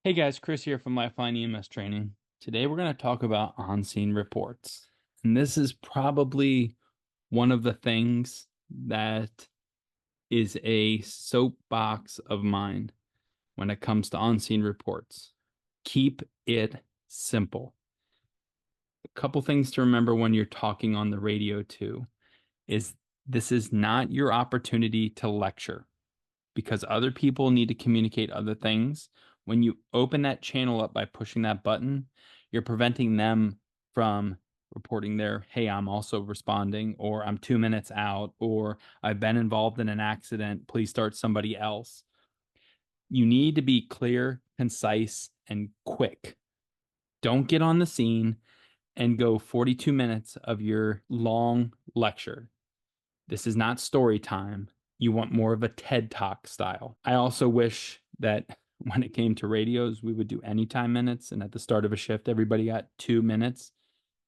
Hey guys, Chris here from Lifeline EMS Training. Today we're going to talk about on-scene reports. And this is probably one of the things that is a soapbox of mine when it comes to on-scene reports. Keep it simple. A couple things to remember when you're talking on the radio too is this is not your opportunity to lecture because other people need to communicate other things. When you open that channel up by pushing that button, you're preventing them from reporting their, hey, I'm also responding, or I'm 2 minutes out, or I've been involved in an accident. Please start somebody else. You need to be clear, concise, and quick. Don't get on the scene and go 42 minutes of your long lecture. This is not story time. You want more of a TED Talk style. I also wish that when it came to radios, we would do anytime minutes. And at the start of a shift, everybody got 2 minutes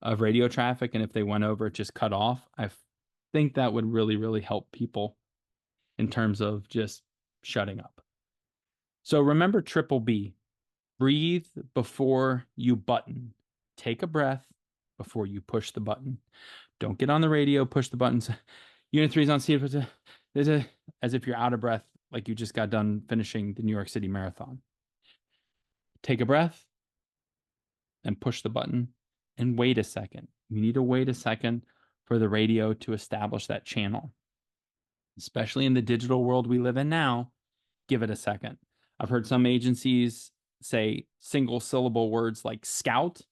of radio traffic. And if they went over, it just cut off. I think that would really, really help people in terms of just shutting up. So remember triple B. Breathe before you button. Take a breath before you push the button. Don't get on the radio, push the buttons. Unit 3 is on scene. As if you're out of breath, like you just got done finishing the New York City Marathon. Take a breath and push the button and wait a second. You need to wait a second for the radio to establish that channel. Especially in the digital world we live in now, give it a second. I've heard some agencies say single syllable words like scout.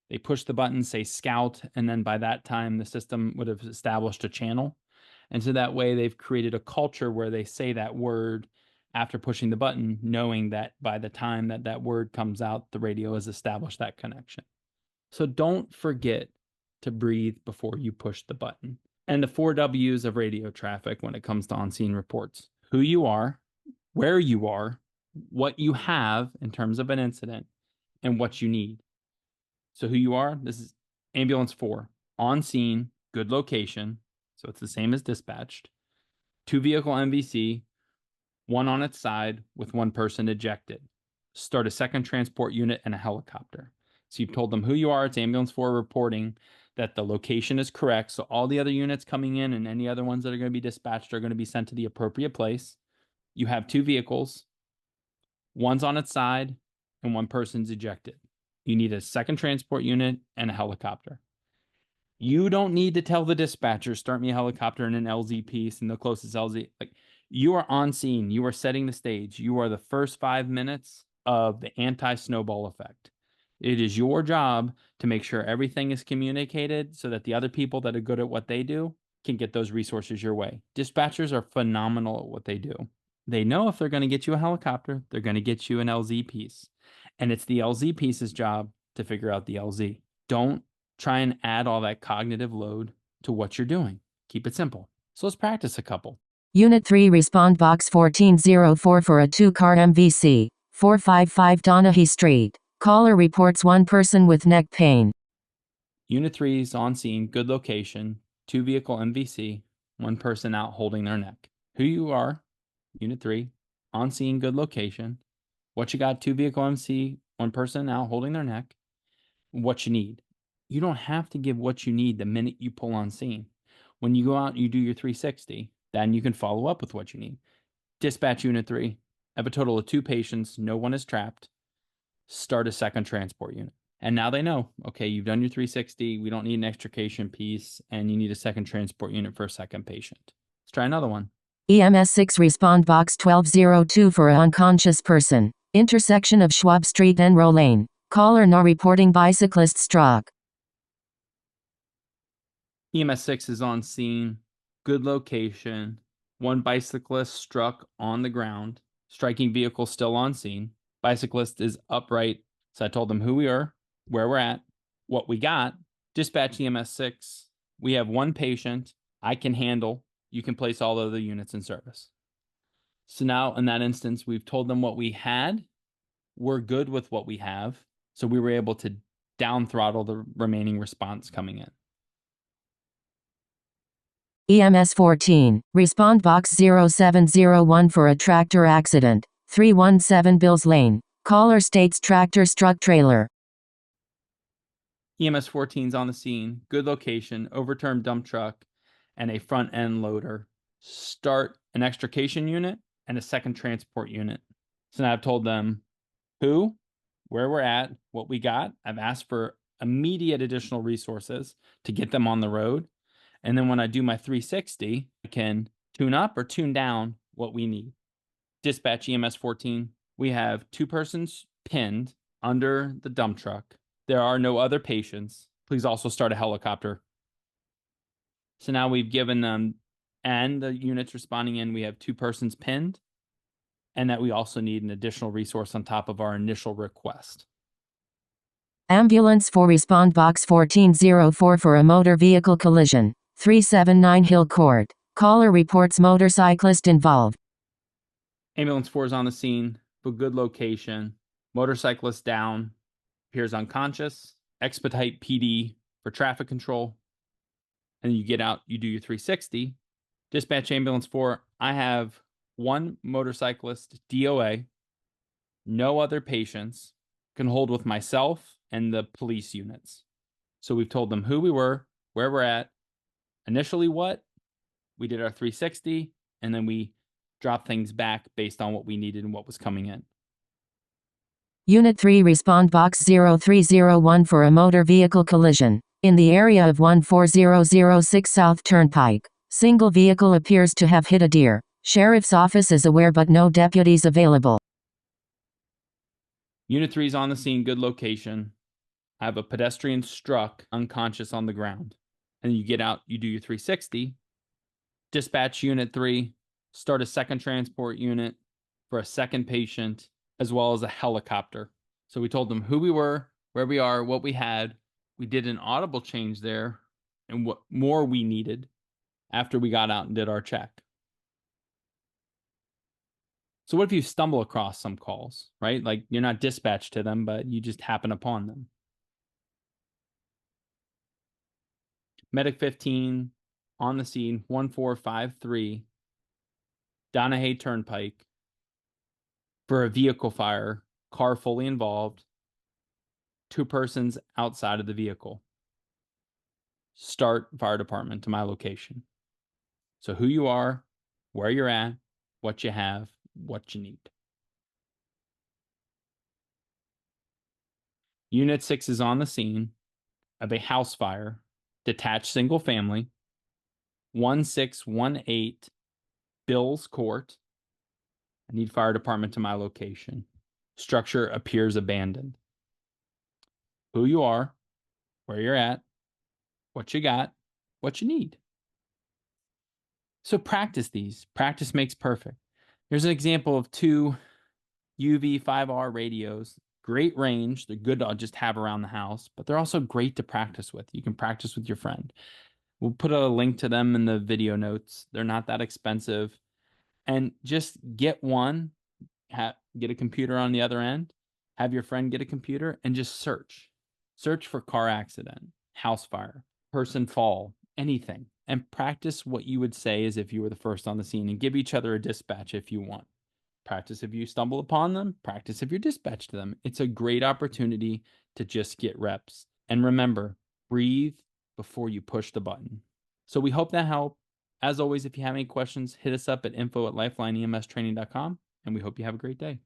They push the button, say scout, and then by that time the system would have established a channel. And so that way they've created a culture where they say that word after pushing the button, knowing that by the time that that word comes out, the radio has established that connection. So don't forget to breathe before you push the button. And the 4 W's of radio traffic when it comes to on-scene reports: who you are, where you are, what you have in terms of an incident, and what you need. So who you are, this is ambulance 4, on scene, good location. So it's the same as dispatched. 2-vehicle MVC, one on its side with one person ejected. Start a second transport unit and a helicopter. So you've told them who you are. It's ambulance 4 reporting that the location is correct. So all the other units coming in and any other ones that are going to be dispatched are going to be sent to the appropriate place. You have 2 vehicles. One's on its side and one person's ejected. You need a second transport unit and a helicopter. You don't need to tell the dispatcher, start me a helicopter in an LZ piece and the closest LZ. Like, you are on scene. You are setting the stage. You are the first 5 minutes of the anti-snowball effect. It is your job to make sure everything is communicated so that the other people that are good at what they do can get those resources your way. Dispatchers are phenomenal at what they do. They know if they're going to get you a helicopter, they're going to get you an LZ piece. And it's the LZ piece's job to figure out the LZ. Don't try and add all that cognitive load to what you're doing. Keep it simple. So let's practice a couple. Unit 3 Respond Box 1404 for a 2-car MVC, 455 Donaghy Street. Caller reports one person with neck pain. Unit 3 is on scene, good location, 2-vehicle MVC, one person out holding their neck. Who you are, Unit 3, on scene, good location. What you got, 2-vehicle MC, one person out holding their neck. What you need. You don't have to give what you need the minute you pull on scene. When you go out and you do your 360, then you can follow up with what you need. Dispatch Unit 3, have a total of 2 patients, no one is trapped. Start a second transport unit. And now they know, okay, you've done your 360, we don't need an extrication piece, and you need a second transport unit for a second patient. Let's try another one. EMS 6 Respond Box 1202 for a unconscious person. Intersection of Schwab Street and Row Lane. Caller now reporting bicyclist struck. EMS 6 is on scene, good location, one bicyclist struck on the ground, striking vehicle still on scene. Bicyclist is upright, so I told them who we are, where we're at, what we got. Dispatch EMS 6, we have one patient, I can handle, you can place all other units in service. So now in that instance, we've told them what we had, we're good with what we have, so we were able to down throttle the remaining response coming in. EMS 14, Respond Box 0701 for a tractor accident, 317 Bills Lane. Caller states tractor struck trailer. EMS 14's on the scene, good location, overturned dump truck, and a front end loader. Start an extrication unit and a second transport unit. So now I've told them who, where we're at, what we got. I've asked for immediate additional resources to get them on the road. And then when I do my 360, I can tune up or tune down what we need. Dispatch EMS 14, we have 2 persons pinned under the dump truck. There are no other patients. Please also start a helicopter. So now we've given them, and the units responding in, we have 2 persons pinned, and that we also need an additional resource on top of our initial request. Ambulance for Respond Box 1404 for a motor vehicle collision. 379 Hill Court. Caller reports motorcyclist involved. Ambulance 4 is on the scene, but good location. Motorcyclist down, appears unconscious. Expedite PD for traffic control. And you get out, you do your 360. Dispatch Ambulance 4, I have 1 motorcyclist DOA, no other patients, can hold with myself and the police units. So we've told them who we were, where we're at, initially what, we did our 360, and then we dropped things back based on what we needed and what was coming in. Unit 3 Respond Box 0301 for a motor vehicle collision. In the area of 14006 South Turnpike, single vehicle appears to have hit a deer. Sheriff's office is aware but no deputies available. Unit 3 is on the scene, good location. I have a pedestrian struck unconscious on the ground. And you get out, you do your 360. Dispatch Unit 3, start a second transport unit for a second patient, as well as a helicopter. So we told them who we were, where we are, what we had. We did an audible change there and what more we needed after we got out and did our check. So what if you stumble across some calls, right? Like you're not dispatched to them, but you just happen upon them. Medic 15 on the scene, 1453, Donahue Turnpike, for a vehicle fire, car fully involved, 2 persons outside of the vehicle. Start fire department to my location. So who you are, where you're at, what you have, what you need. Unit 6 is on the scene of a house fire, detached single family, 1618 Bills Court. I need fire department to my location. Structure appears abandoned. Who you are, where you're at, what you got, what you need. So practice these. Practice makes perfect. Here's an example of 2 UV5R radios. Great range. They're good to just have around the house, but they're also great to practice with. You can practice with your friend. We'll put a link to them in the video notes. They're not that expensive. And just get one, get a computer on the other end, have your friend get a computer, and just search. Search for car accident, house fire, person fall, anything. And practice what you would say as if you were the first on the scene, and give each other a dispatch if you want. Practice if you stumble upon them, practice if you're dispatched to them. It's a great opportunity to just get reps. And remember, breathe before you push the button. So we hope that helped. As always, if you have any questions, hit us up at info@lifelineemstraining.com, and we hope you have a great day.